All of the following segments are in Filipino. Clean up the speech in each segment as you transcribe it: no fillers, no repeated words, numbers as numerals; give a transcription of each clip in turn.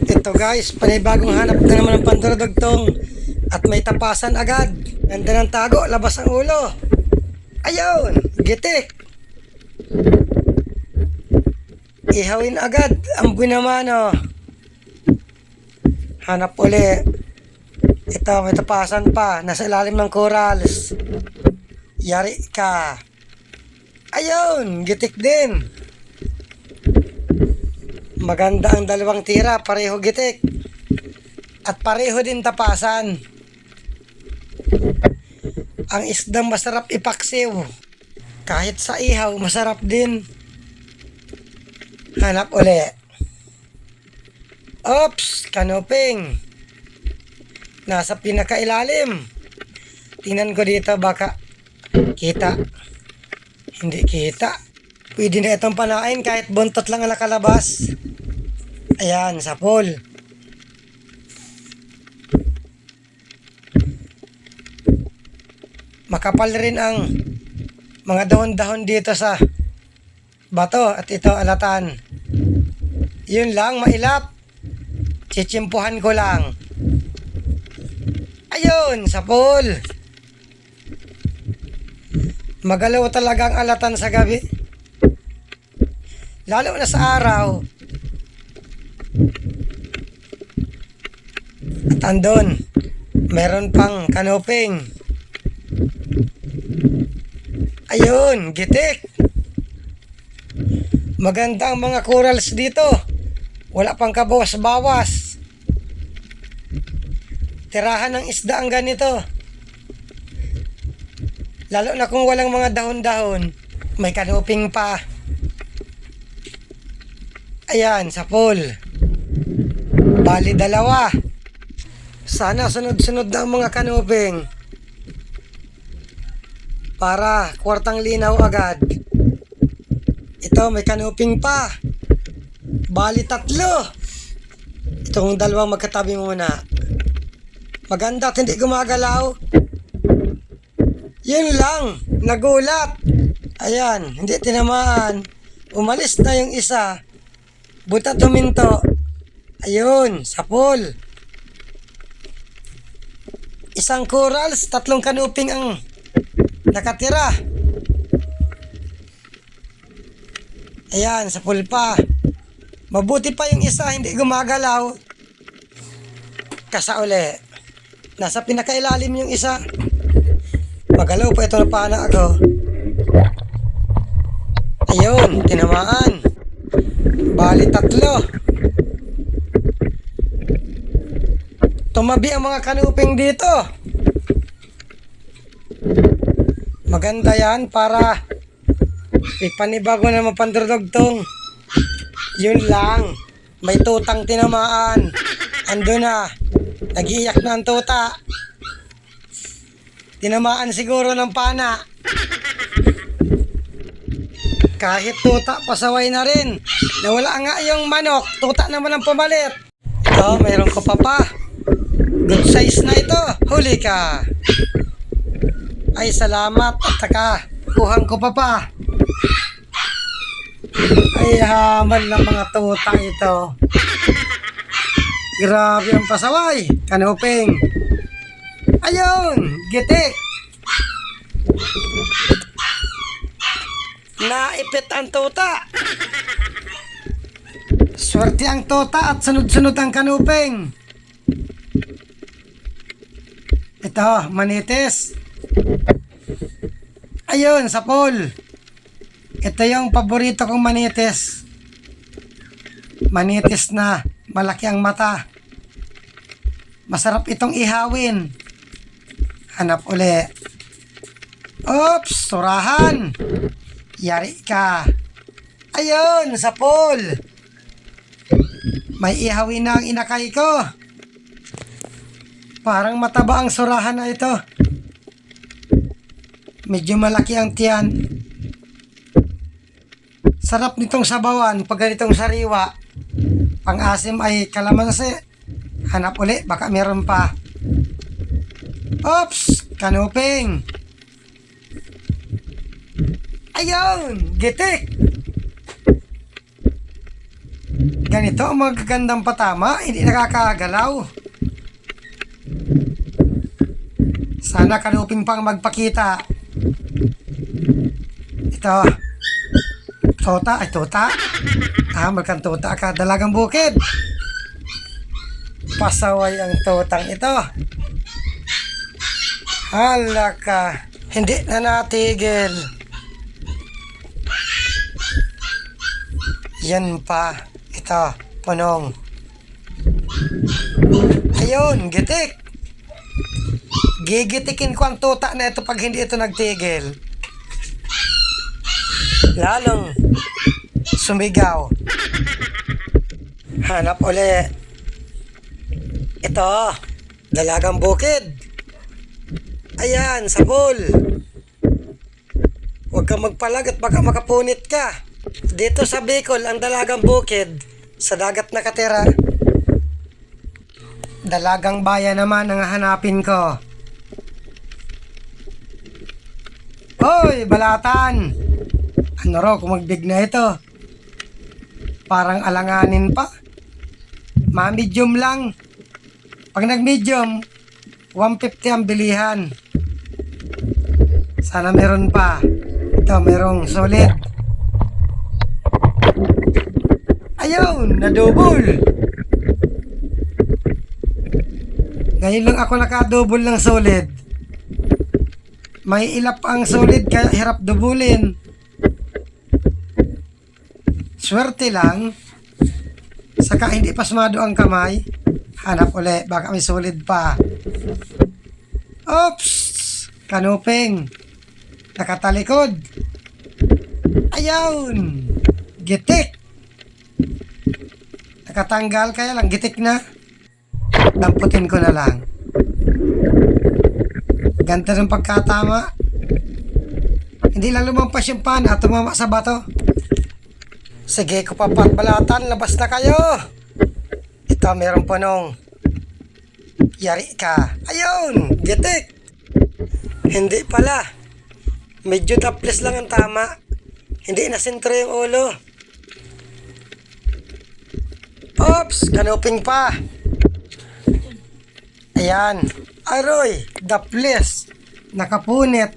Ito guys, panibagong hanap na naman ng pandurudugtong at may tapasan agad. Ganda ng tago, labas ang ulo. Ayun, gitik. Ihawin agad ang binamano. Hanap uli. Ito, may tapasan pa. Nasa ilalim ng corals. Yari ka. Ayun, gitik din. Maganda ang dalawang tira, pareho gitik. At pareho din tapasan. Ang isdang masarap ipaksiw. Kahit sa ihaw, masarap din. Hanap uli. Oops, kanuping. Nasa pinakailalim. Tingnan ko dito baka kita. Hindi kita. Pwede na itong panain kahit buntot lang ang nakalabas. Ayan, sapol. Makapal rin ang mga dahon-dahon dito sa bato at ito alatan. Yun lang, mailap. Chitsimpuhan ko lang. Ayun, sapol. Magalaw talaga ang alatan sa gabi. Lalo na sa araw. At andun, meron pang kanuping. Ayun, gitik. Maganda ang mga corals dito. Wala pang kabawas-bawas. Tirahan ng isda ang ganito. Lalo na kung walang mga dahon-dahon. May kanuping pa. Ayan, sapol. Bali dalawa. Sana sunod-sunod na ang mga kanuping. Para kwartang linaw agad. Ito, may kanuping pa. Bali tatlo. Itong dalawang magkatabi muna. Maganda at hindi gumagalaw. Yun lang, nagulat. Ayan, hindi tinamaan. Umalis na yung isa. Buta tuminto. Ayun, sapol. Isang corals, tatlong kanuping ang nakatira. Ayan, sapol pa. Mabuti pa yung isa, hindi gumagalaw. Kasa uli. Nasa pinakailalim yung isa. Magalaw pa ito na pana ako. Ayun, tinamaan. Bali tatlo. Tumabi ang mga kanuping dito. Maganda yan para ipanibago na mapandurdugtong. Yun lang. May tutang tinamaan. Ando na. Nag-iiyak na ang tuta. Tinamaan siguro ng pana. Kahit tuta, pasaway na rin. Nawala nga yung manok. Tuta naman ang pumalit. Ito, mayroon ko pa. Good size na ito. Huli ka. Ay, salamat. At saka, kuhang ko pa. Ay, haman ng mga tuta ito. Grabe ang pasaway. Kanuping. Ayun, gitik. Naipit ang tuta. Swerte ang tuta at sunod-sunod ang kanuping. Ito, manitis. Ayun, sapol. Ito yung paborito kong manitis. Manitis na malaki ang mata. Masarap itong ihawin. Hanap uli. Oops, surahan. Yari ka. Ayun, sapol. May ihawin na ang inakay ko. Parang mataba ang surahan na ito. Medyo malaki ang tiyan. Sarap nitong sabawan pag ganitong sariwa. Pang-asim ay kalamansi. Hanap uli, baka meron pa. Oops, kanuping. Ayun, gitik. Ganito ang magagandang patama, hindi nakakagalaw. Sana kanuping pang magpakita. Ito. Tota, ay tota. Magkang tota ka, dalagang bukid. Pasaway ang totang ito. Hala ka, hindi na natigil. Yan pa. Ito, punong. Ayun, gitik. Gigitikin ko ang tuta na ito pag hindi ito nagtigil. Lalong sumigaw. Hanap uli. Ito, dalagang bukid. Ayan, sabol. Huwag kang magpalag at baka makapunit ka. Dito sa Bicol, ang dalagang bukid, sa dagat nakatira. Dalagang bayan naman ang hanapin ko. Hoy, balatan! Ano raw kung magbig na ito? Parang alanganin pa. Ma-medium lang. Pag nag-medium, 150 ang bilihan. Sana meron pa. Ito, merong solid. Ayun, na-double. Ngayon lang ako naka-double ng solid. May ilap ang solid kaya hirap dubulin. Swerte lang. Saka hindi pasmado ang kamay. Hanap uli, baka may solid pa. Oops! Kanuping. Nakatalikod. Ayun! Gitik. Nakatanggal kaya lang, gitik na. Damputin ko na lang. Ganda ng pagkatama. Hindi lang lumampas yung pan at tumama sa bato. Sige ko balatan, labas na kayo. Ito, meron punong. Yari ka. Ayun, gitik. Hindi pala. Medyo taples lang ang tama. Hindi na sentro yung ulo. Oops, kanuping pa. Ayan. Aroy, daples. Nakapunit.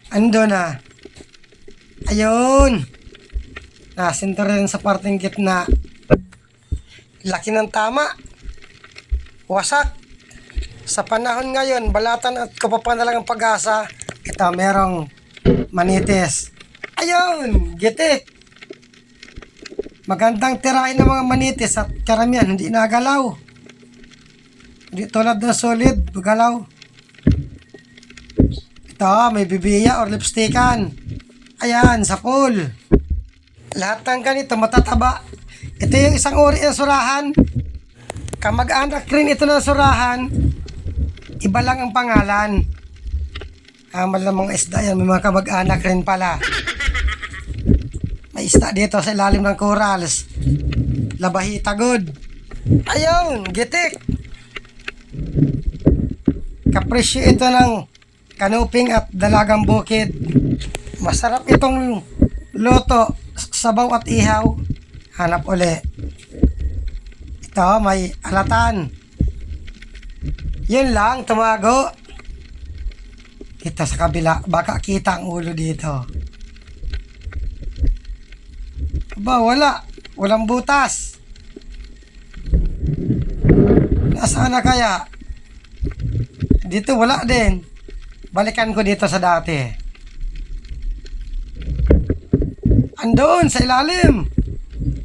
Ando na. Ayun. Nasentro rin sa parting gitna. Laki ng tama. Wasak. Sa panahon ngayon, balatan at kapapa na lang ang pag-asa. Ito, merong manitis. Ayun, gitik. Magandang tirahin ng mga manitis at karamihan hindi nagalaw. Hindi tulad ng solid, galaw. Ito, may bibiya or lipstickan. Ayan, sa pool. Lahat ng ganito matataba. Ito yung isang uri ng surahan. Kamag-anak rin ito ng surahan. Iba lang ang pangalan. Malamang isda yan. May mga kamag-anak rin pala. May isda dito sa ilalim ng corals. Labahita good. Ayun, gitik. Kapresyo ito ng kanuping at dalagang bukid. Masarap itong luto, sabaw at ihaw. Hanap uli. Ito, may alatan. Yun lang, tumago. Ito sa kabila, baka kita ang ulo dito. Aba, wala. Walang butas. Nasaan na kaya? Dito wala din. Balikan ko dito sa dati. Andun sa ilalim.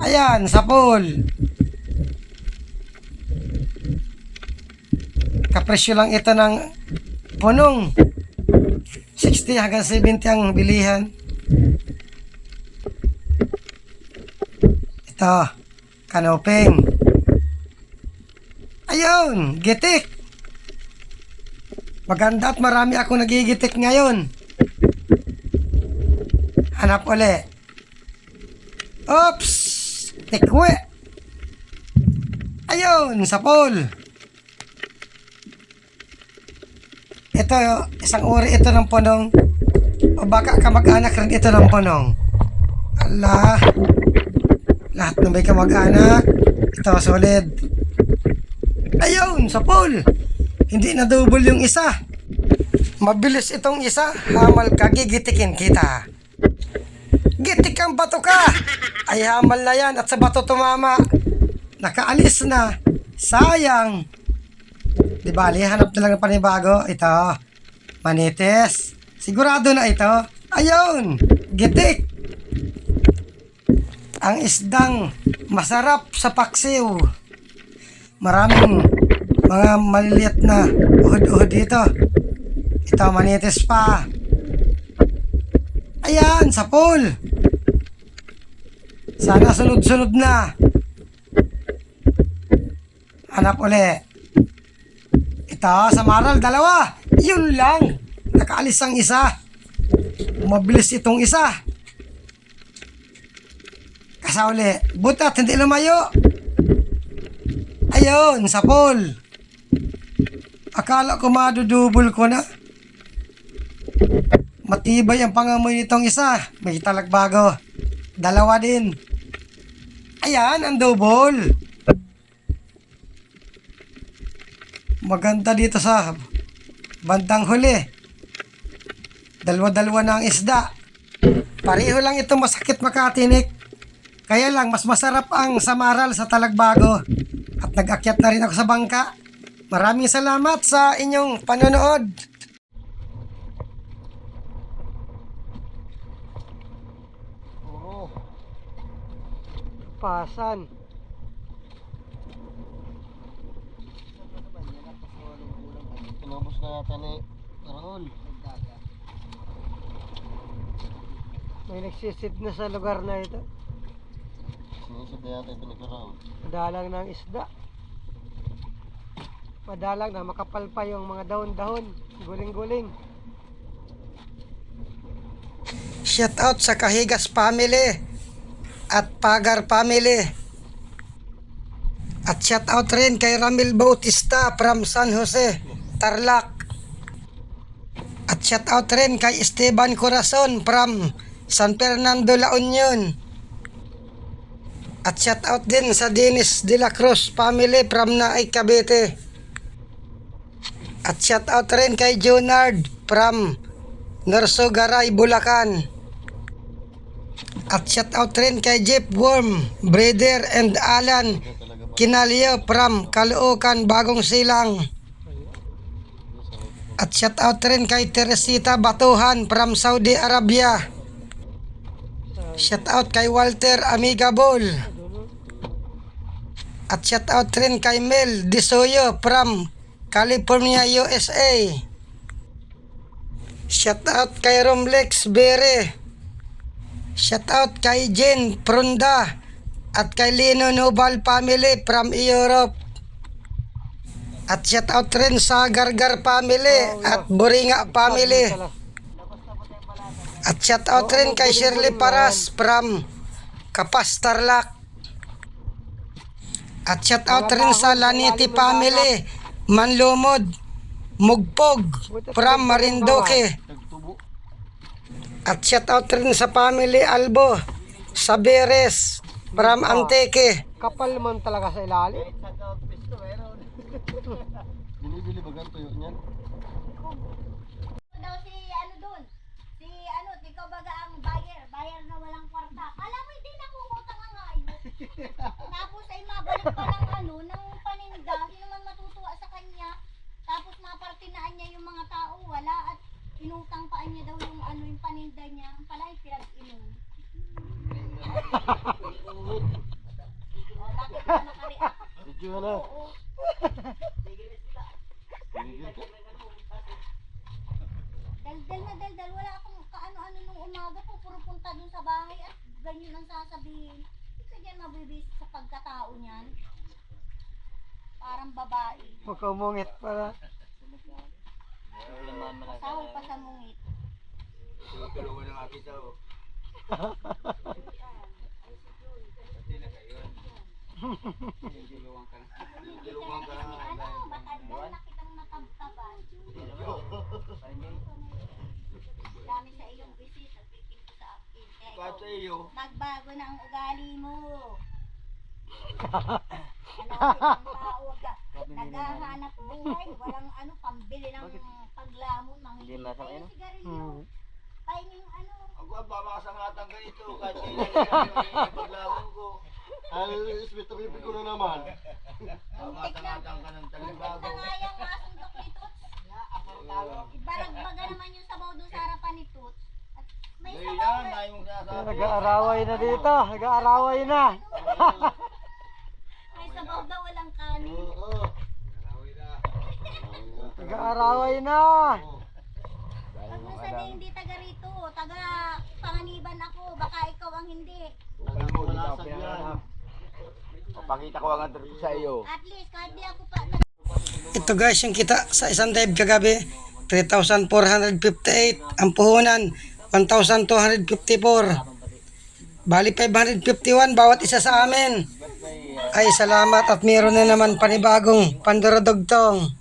Ayan, sa pool. Kapresyo lang ito ng punong. 60 hanggang 70 ang bilihan. Ito, kanuping. Ayun, gitik. Maganda at marami akong nagigitik ngayon. Hanap uli. Oops! Tikwe! Ayun, sa pool. Ito, isang uri ito ng punong. O baka kamag-anak rin ito ng punong. Allah! Lahat ng may kamag-anak. Ito, solid. Ayun, sa pool. Hindi na double yung isa. Mabilis itong isa. Hamal ka, gigitikin kita. Gitik ang bato ka. Ay, hamal na yan at sa bato tumama. Nakaalis na. Sayang. Di bali, hanap na lang ng panibago. Ito. Manitis. Sigurado na ito. Ayun. Gitik. Ang isdang masarap sa paksiw. Maraming mga maliliit na uhod-uhod dito. Ito, manitis pa. Ayan, sa pool. Sana sunod-sunod na. Hanap uli. Ito, sa maral, dalawa. Yun lang. Nakaalis ang isa. Mabilis itong isa. Kasauli. Butat, hindi lumayo. Ayun, sa pool. Akala ko madudubol ko na. Matibay ang pangamoy nitong isa. May talagbago. Dalawa din. Ayan, ang double. Maganda dito sa bandang huli. Dalawa-dalawa na ang isda. Pareho lang ito masakit makatinik. Kaya lang, mas masarap ang samaral sa talagbago. At nag-akyat na rin ako sa bangka. Maraming salamat sa inyong panonood. Pasan. Tinubos na yata ni Raul. May nagsisid na sa lugar na ito. Sinisip na yata ito ni Raul. Madalang ng isda. Madalang na makapal pa yung mga dahon-dahon. Guling-guling. Shout out sa Kahigas family at Pagar family. At shout out rin kay Ramil Bautista from San Jose, Tarlac. At shout out rin kay Esteban Corazon from San Fernando, La Union. At shout out din sa Dennis de la Cruz family from Naay, Cavite. At shout out rin kay Junard from Norsogaray, Bulacan. At shout out rin kay Jeff Worm, Brother and Alan Kinalio from Caloocan, Bagong Silang. At shout out rin kay Teresita Batuhan from Saudi Arabia. Shout out kay Walter Amigabol. At shout out rin kay Mel Disoyo from California, USA. Shout out kay Romlex Bere. Shout out kay Jen Prunda at kay Lino Nobal family from Europe. At shout out rin sa Gargar family at Boringa family. At shout out rin kay Shirley Paras from Kapas, Tarlac. At shout out rin sa Laniti family, Manlumod, Mugpog from Marinduque. At shout out rin sa family Albo, Saberes from Antique. Kapal man talaga sa ilalim. Binibili ba ganito yun yan? Daw si ano doon? Si ano, ikaw baga ang buyer na walang kwarta. Kala mo hindi nakungutang ang ayos. Tapos ay mabalik pa ng ano, ng paninda, hindi naman matutuwa sa kanya. Tapos mapartinaan niya yung mga tao, wala at inutang paan niya daw yung ano yung paninda niya. Pala ay pinag-inom. O, bakit ka nakareact? Medyo na. Oo. Daldal na daldal. Wala akong kaano-ano nung umaga po. Puro punta dun sa bahay at ganyan ang sasabihin. Kasi yan mabibis sa pagkatao niyan. Parang babae. Makumungit pala. Pasaway pa sa mungit. Ano, batandal na kitang natabtaban. Dami sa iyong bisita, pikin ko sa akin. Kahit sa iyo. Magbago na ang ugali mo. Malapit ang tao, naghahanap buhay, walang ano, pambili ng paglamon, Hindi na sa ano? sigarilyo. Pahinging ano, Ako ang bamasangatan ganito. Kahit sa iyo yung paglawan ko. Ay, isbito bibig ko na naman. Bamasangatan ka ng talibago. na nga yung masuntok ni Toots. Ibaragbaga naman yung sabaw doon sa harapan ni Toots. At may Ngayon sabaw na, dahil mong sinasabi. Nag-aaraway na dito. Nag-aaraway na. may sabaw daw walang kanin. Oo. Nag-aaraway na. Pag nasabi hindi taga rito, taga Panganiban ako, baka ikaw ang hindi. Tagal mo malasag yan. Pakita ko ang address sa iyo. At least kahit di ako pa Ito guys, yung kita sa isang dive kagabi, 3,458. Ang puhunan, 1,254. Bali 551 bawat isa sa amin. Ay salamat at meron na naman panibagong pandurodogtong.